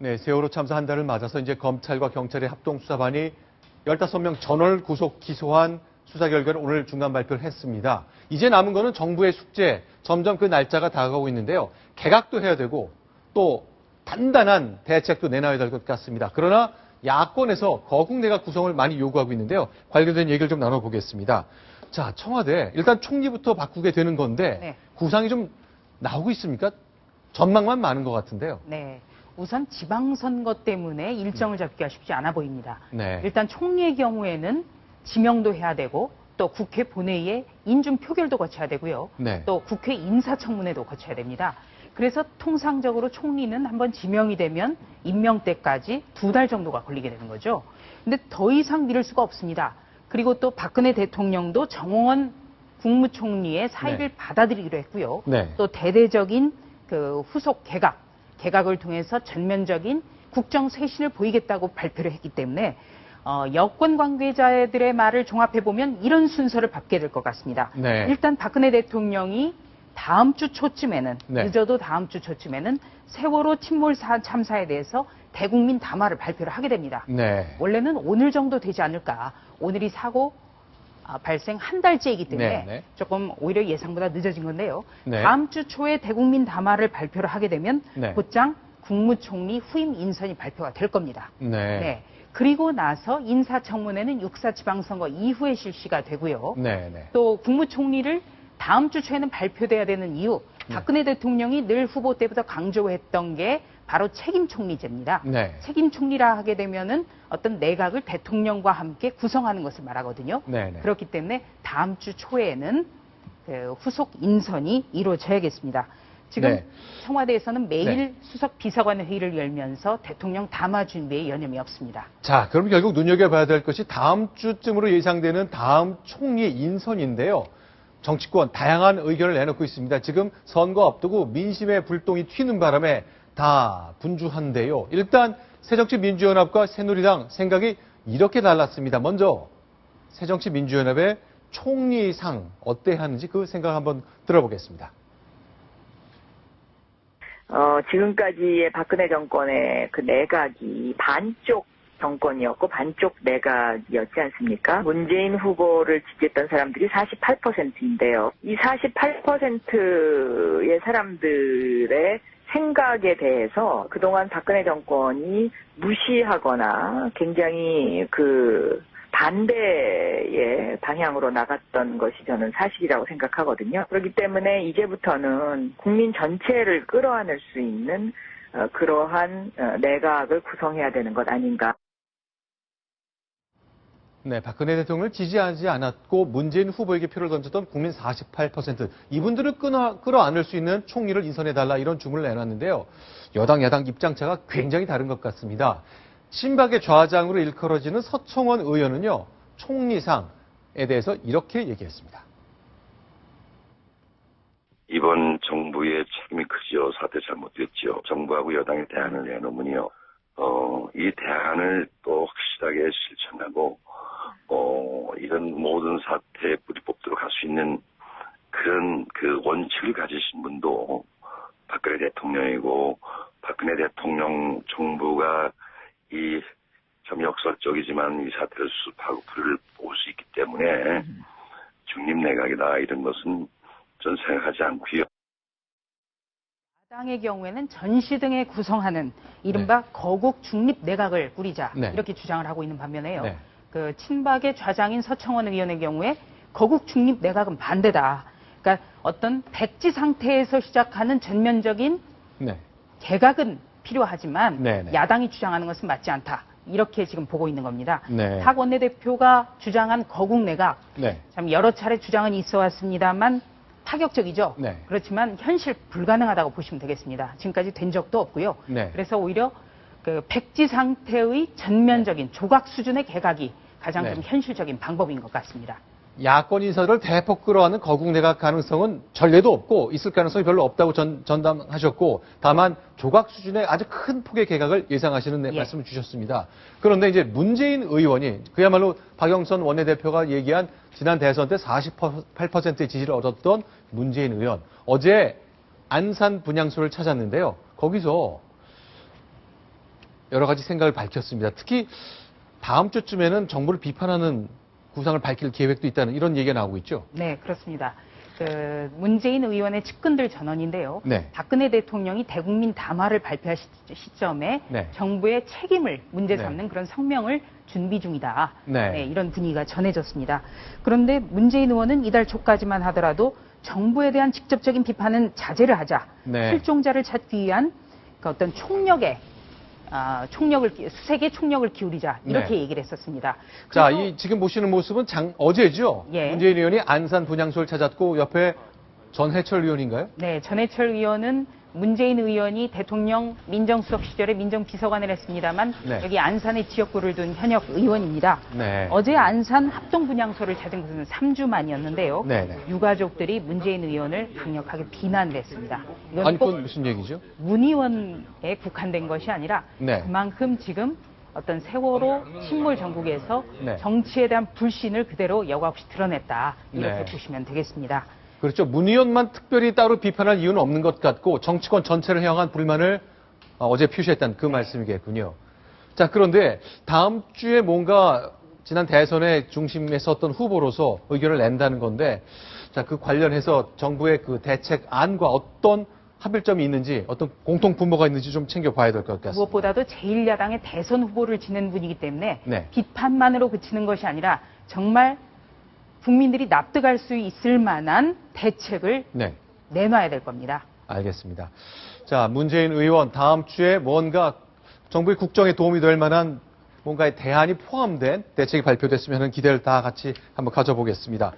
네, 세월호 참사 한 달을 맞아서 이제 검찰과 경찰의 합동수사반이 15명 전원을 구속 기소한 수사 결과를 오늘 중간 발표를 했습니다. 이제 남은 거는 정부의 숙제, 점점 그 날짜가 다가오고 있는데요. 개각도 해야 되고 또 단단한 대책도 내놔야 될 것 같습니다. 그러나 야권에서 거국 내각 구성을 많이 요구하고 있는데요. 관련된 얘기를 좀 나눠보겠습니다. 자, 청와대 일단 총리부터 바꾸게 되는 건데 네. 구상이 좀 나오고 있습니까? 전망만 많은 것 같은데요. 네. 우선 지방선거 때문에 일정을 잡기가 쉽지 않아 보입니다. 네. 일단 총리의 경우에는 지명도 해야 되고 또 국회 본회의에 인준 표결도 거쳐야 되고요. 네. 또 국회 인사청문회도 거쳐야 됩니다. 그래서 통상적으로 총리는 한번 지명이 되면 임명 때까지 2달 정도가 걸리게 되는 거죠. 근데 더 이상 미룰 수가 없습니다. 그리고 또 박근혜 대통령도 정홍원 국무총리의 사의를 네. 받아들이기로 했고요. 네. 또 대대적인 그 후속 개각을 통해서 전면적인 국정 쇄신을 보이겠다고 발표를 했기 때문에 여권 관계자들의 말을 종합해보면 이런 순서를 밟게 될 것 같습니다. 네. 일단 박근혜 대통령이 다음 주 초쯤에는, 네. 늦어도 다음 주 초쯤에는 세월호 침몰 참사에 대해서 대국민 담화를 발표를 하게 됩니다. 네. 원래는 오늘 정도 되지 않을까. 오늘이 사고 발생 한 달째이기 때문에 네. 조금 오히려 예상보다 늦어진 건데요. 네. 다음 주 초에 대국민 담화를 발표를 하게 되면 네. 곧장 국무총리 후임 인선이 발표가 될 겁니다. 네. 네. 그리고 나서 인사청문회는 6.4 지방선거 이후에 실시가 되고요. 네. 네. 또 국무총리를 다음 주 초에는 발표돼야 되는 이유, 박근혜 대통령이 늘 후보 때부터 강조했던 게 바로 책임 총리제입니다. 네. 책임 총리라 하게 되면은 어떤 내각을 대통령과 함께 구성하는 것을 말하거든요. 네. 네. 그렇기 때문에 다음 주 초에는 그 후속 인선이 이루어져야겠습니다. 지금 네. 청와대에서는 매일 네. 수석 비서관 회의를 열면서 대통령 담화 준비에 여념이 없습니다. 자, 그럼 결국 눈여겨봐야 될 것이 다음 주쯤으로 예상되는 다음 총리 인선인데요. 정치권 다양한 의견을 내놓고 있습니다. 지금 선거 앞두고 민심의 불똥이 튀는 바람에 다 분주한데요. 일단 새정치민주연합과 새누리당 생각이 이렇게 달랐습니다. 먼저 새정치민주연합의 총리상 어때 하는지 그 생각 한번 들어보겠습니다. 지금까지의 박근혜 정권의 그 내각이 반쪽 정권이었고 반쪽 내각이었지 않습니까? 문재인 후보를 지지했던 사람들이 48%인데요. 이 48%의 사람들의 생각에 대해서 그동안 박근혜 정권이 무시하거나 굉장히 그 반대의 방향으로 나갔던 것이 저는 사실이라고 생각하거든요. 그렇기 때문에 이제부터는 국민 전체를 끌어안을 수 있는 그러한 내각을 구성해야 되는 것 아닌가. 네, 박근혜 대통령을 지지하지 않았고 문재인 후보에게 표를 던졌던 국민 48%. 이분들을 끌어안을 수 있는 총리를 인선해달라 이런 주문을 내놨는데요. 여당, 야당 입장차가 굉장히 다른 것 같습니다. 친박의 좌장으로 일컬어지는 서청원 의원은요. 총리상에 대해서 이렇게 얘기했습니다. 이번 정부의 책임이 크지요. 사태 잘못됐죠. 정부하고 여당의 대안을 내놓으면요. 이 대안을 또 확실하게 실천하고 이런 모든 사태에 뿌리 뽑도록 할 수 있는 그런 그 원칙을 가지신 분도 박근혜 대통령이고 박근혜 대통령 정부가 이 참 역설적이지만 이 사태를 수습하고 불을 볼 수 있기 때문에 중립 내각이다 이런 것은 전 생각하지 않고요. 야당의 경우에는 전시등에 구성하는 이른바 거국 중립 내각을 꾸리자 이렇게 주장을 하고 있는 반면에요. 그 친박의 좌장인 서청원 의원의 경우에 거국 중립 내각은 반대다. 그러니까 어떤 백지 상태에서 시작하는 전면적인 개각은 필요하지만 야당이 주장하는 것은 맞지 않다. 이렇게 지금 보고 있는 겁니다. 탁 원내대표가 주장한 거국 내각 참 여러 차례 주장은 있어 왔습니다만 파격적이죠. 그렇지만 현실 불가능하다고 보시면 되겠습니다. 지금까지 된 적도 없고요. 그래서 오히려 그 백지 상태의 전면적인 조각 수준의 개각이 가장 좀 현실적인 방법인 것 같습니다. 야권 인사를 대폭 끌어안는 거국 내각 가능성은 전례도 없고 있을 가능성이 별로 없다고 전담하셨고 다만 조각 수준의 아주 큰 폭의 개각을 예상하시는 말씀을 주셨습니다. 그런데 이제 문재인 의원이 그야말로 박영선 원내대표가 얘기한 지난 대선 때 48%의 지지를 얻었던 문재인 의원 어제 안산 분향소를 찾았는데요. 거기서 여러 가지 생각을 밝혔습니다. 특히 다음 주쯤에는 정부를 비판하는 구상을 밝힐 계획도 있다는 이런 얘기가 나오고 있죠. 네, 그렇습니다. 그 문재인 의원의 측근들 전원인데요. 네. 박근혜 대통령이 대국민 담화를 발표할 시점에 네. 정부의 책임을 문제 네. 삼는 그런 성명을 준비 중이다. 네. 네, 이런 분위기가 전해졌습니다. 그런데 문재인 의원은 이달 초까지만 하더라도 정부에 대한 직접적인 비판은 자제를 하자. 네. 실종자를 찾기 위한 그 어떤 수색의 총력을 기울이자 이렇게 네. 얘기를 했었습니다. 자, 그래서 이 지금 보시는 모습은 어제죠. 예. 문재인 의원이 안산 분향소를 찾았고 옆에 전해철 의원인가요? 네, 전해철 의원은 문재인 의원이 대통령 민정수석 시절에 민정비서관을 했습니다만 네. 여기 안산에 지역구를 둔 현역 의원입니다. 네. 어제 안산 합동분향소를 찾은 것은 3주 만이었는데요. 네, 네. 유가족들이 문재인 의원을 강력하게 비난을 했습니다. 이건 아니, 꼭 그건 무슨 얘기죠? 문 의원에 국한된 것이 아니라 네. 그만큼 지금 어떤 세월호 침몰 전국에서 네. 정치에 대한 불신을 그대로 여과 없이 드러냈다. 이렇게 네. 보시면 되겠습니다. 그렇죠. 문 의원만 특별히 따로 비판할 이유는 없는 것 같고 정치권 전체를 향한 불만을 어제 표시했다는 그 말씀이겠군요. 자, 그런데 다음 주에 뭔가 지난 대선의 중심에 섰던 후보로서 의견을 낸다는 건데, 자, 그 관련해서 정부의 그 대책안과 어떤 합일점이 있는지, 어떤 공통 분모가 있는지 좀 챙겨봐야 될 것 같습니다. 무엇보다도 제1야당의 대선 후보를 지낸 분이기 때문에 네. 비판만으로 그치는 것이 아니라 정말 국민들이 납득할 수 있을 만한 대책을 네. 내놔야 될 겁니다. 알겠습니다. 자, 문재인 의원 다음 주에 뭔가 정부의 국정에 도움이 될 만한 뭔가의 대안이 포함된 대책이 발표됐으면 하는 기대를 다 같이 한번 가져보겠습니다.